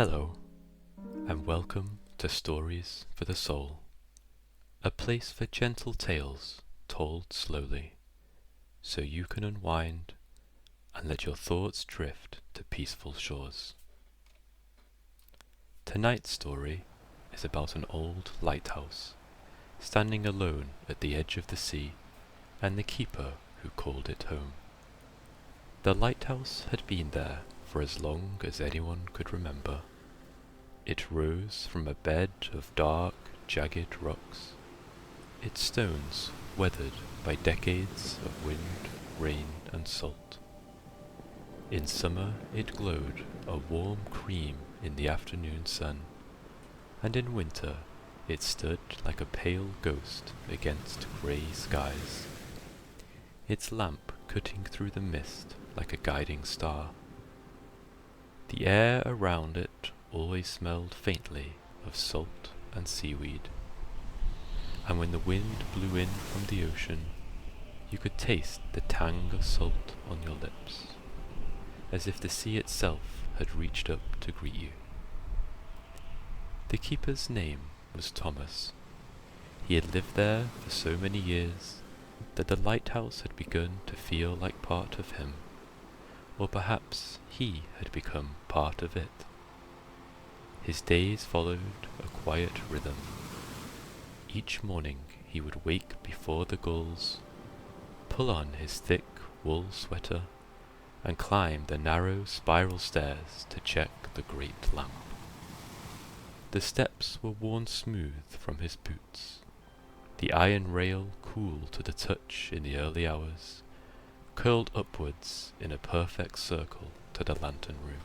Hello, and welcome to Stories for the Soul, a place for gentle tales told slowly, so you can unwind and let your thoughts drift to peaceful shores. Tonight's story is about an old lighthouse, standing alone at the edge of the sea, and the keeper who called it home. The lighthouse had been there for as long as anyone could remember. It rose from a bed of dark, jagged rocks, its stones weathered by decades of wind, rain, and salt. In summer it glowed a warm cream in the afternoon sun, and in winter it stood like a pale ghost against grey skies, its lamp cutting through the mist like a guiding star. The air around it always smelled faintly of salt and seaweed, and when the wind blew in from the ocean, you could taste the tang of salt on your lips, as if the sea itself had reached up to greet you. The keeper's name was Thomas. He had lived there for so many years that the lighthouse had begun to feel like part of him, or perhaps he had become part of it. His days followed a quiet rhythm. Each morning he would wake before the gulls, pull on his thick wool sweater, and climb the narrow spiral stairs to check the great lamp. The steps were worn smooth from his boots, the iron rail cool to the touch in the early hours, curled upwards in a perfect circle to the lantern room.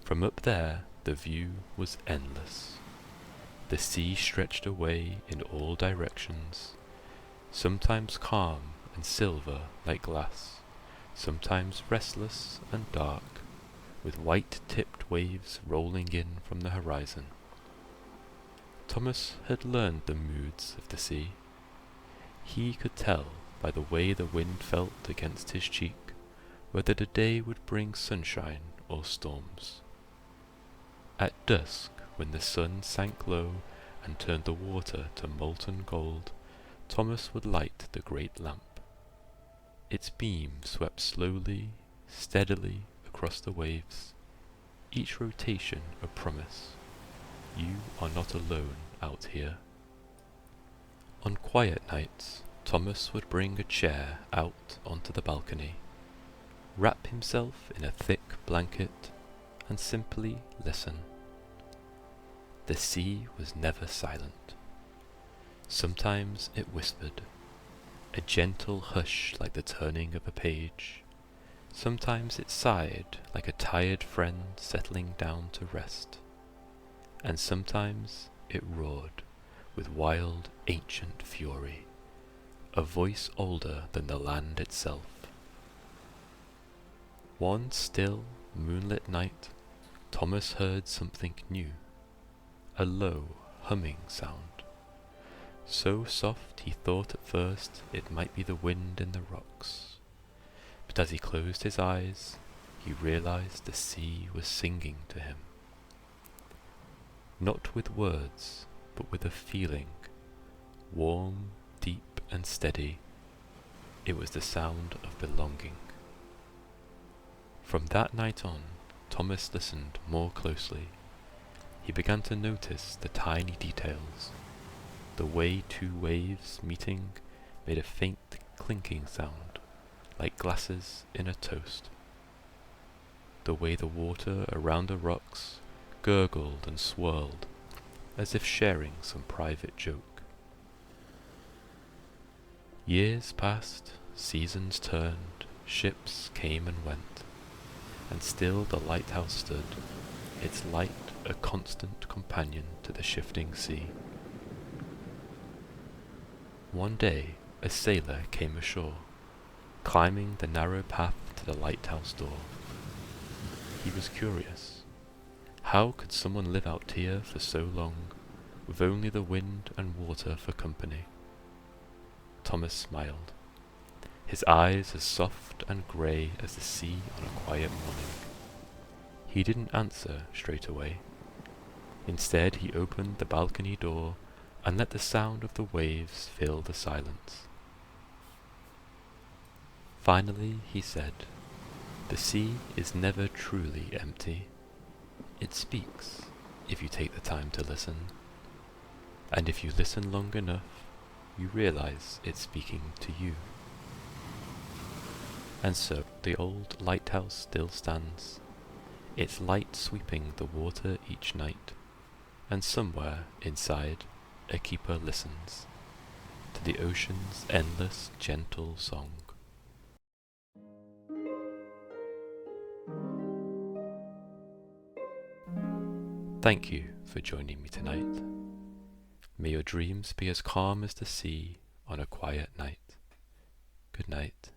From up there the view was endless. The sea stretched away in all directions, sometimes calm and silver like glass, sometimes restless and dark, with white-tipped waves rolling in from the horizon. Thomas had learned the moods of the sea. He could tell by the way the wind felt against his cheek whether the day would bring sunshine or storms. At dusk, when the sun sank low and turned the water to molten gold, Thomas would light the great lamp. Its beam swept slowly, steadily across the waves, each rotation a promise. You are not alone out here. On quiet nights, Thomas would bring a chair out onto the balcony, wrap himself in a thick blanket, and simply listen. The sea was never silent. Sometimes it whispered, a gentle hush like the turning of a page. Sometimes it sighed like a tired friend settling down to rest. And sometimes it roared with wild, ancient fury, a voice older than the land itself. One still, moonlit night, Thomas heard something new, a low, humming sound. So soft he thought at first it might be the wind in the rocks, but as he closed his eyes, he realized the sea was singing to him. Not with words, but with a feeling, warm, deep, and steady. It was the sound of belonging. From that night on, Thomas listened more closely. He began to notice the tiny details. The way two waves meeting made a faint clinking sound, like glasses in a toast. The way the water around the rocks gurgled and swirled, as if sharing some private joke. Years passed, seasons turned, ships came and went, and still the lighthouse stood, its light a constant companion to the shifting sea. One day a sailor came ashore, climbing the narrow path to the lighthouse door. He was curious. How could someone live out here for so long, with only the wind and water for company? Thomas smiled, his eyes as soft and grey as the sea on a quiet morning. He didn't answer straight away. Instead, he opened the balcony door and let the sound of the waves fill the silence. Finally, he said, "The sea is never truly empty. It speaks, if you take the time to listen. And if you listen long enough, you realize it's speaking to you." And so the old lighthouse still stands, its light sweeping the water each night, and somewhere inside a keeper listens to the ocean's endless gentle song. Thank you for joining me tonight. May your dreams be as calm as the sea on a quiet night. Good night.